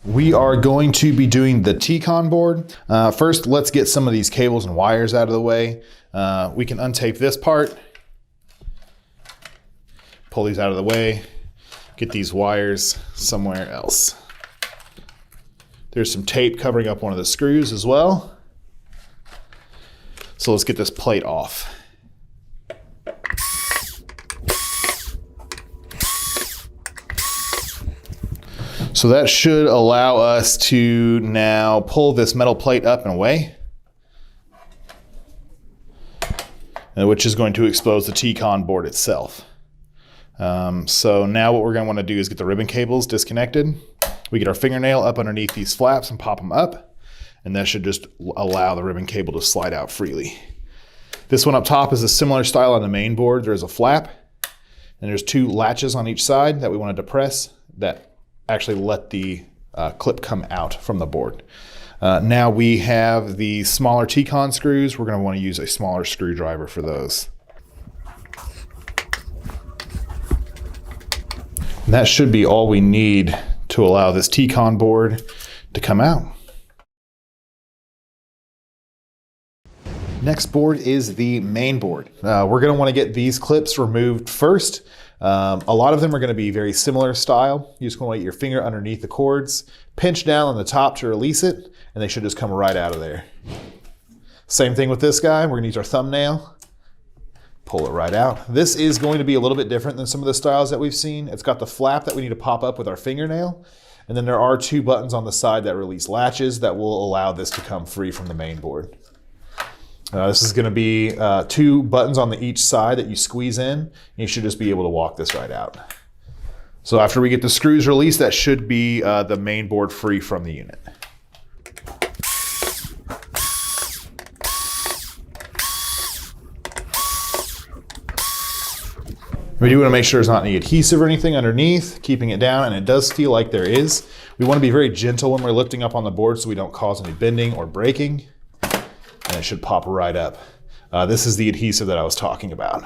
We are going to be doing the T-con board. First, let's get some of these cables and wires out of the way. We can untape this part, pull these out of the way, get these wires somewhere else. There's some tape covering up one of the screws as well. So let's get this plate off. So that should allow us to now pull this metal plate up and away, which is going to expose the T-con board itself. So now what we're going to want to do is get the ribbon cables disconnected. We get our fingernail up underneath these flaps and pop them up, and that should just allow the ribbon cable to slide out freely. This one up top is a similar style on the main board. There's a flap, and there's two latches on each side that we want to depress that actually let the clip come out from the board. Now we have the smaller T-con screws. We're going to want to use a smaller screwdriver for those. And that should be all we need to allow this T-con board to come out. Next board is the main board. We're going to want to get these clips removed first. A lot of them are going to be very similar style. You just want to get your finger underneath the cords, pinch down on the top to release it, and they should just come right out of there. Same thing with this guy. We're going to use our thumbnail, pull it right out. This is going to be a little bit different than some of the styles that we've seen. It's got the flap that we need to pop up with our fingernail, and then there are two buttons on the side that release latches that will allow this to come free from the main board. This is going to be two buttons on each side that you squeeze in, and you should just be able to walk this right out. So after we get the screws released, that should be the main board free from the unit. We do want to make sure there's not any adhesive or anything underneath, keeping it down, and it does feel like there is. We want to be very gentle when we're lifting up on the board so we don't cause any bending or breaking. And it should pop right up. This is the adhesive that I was talking about.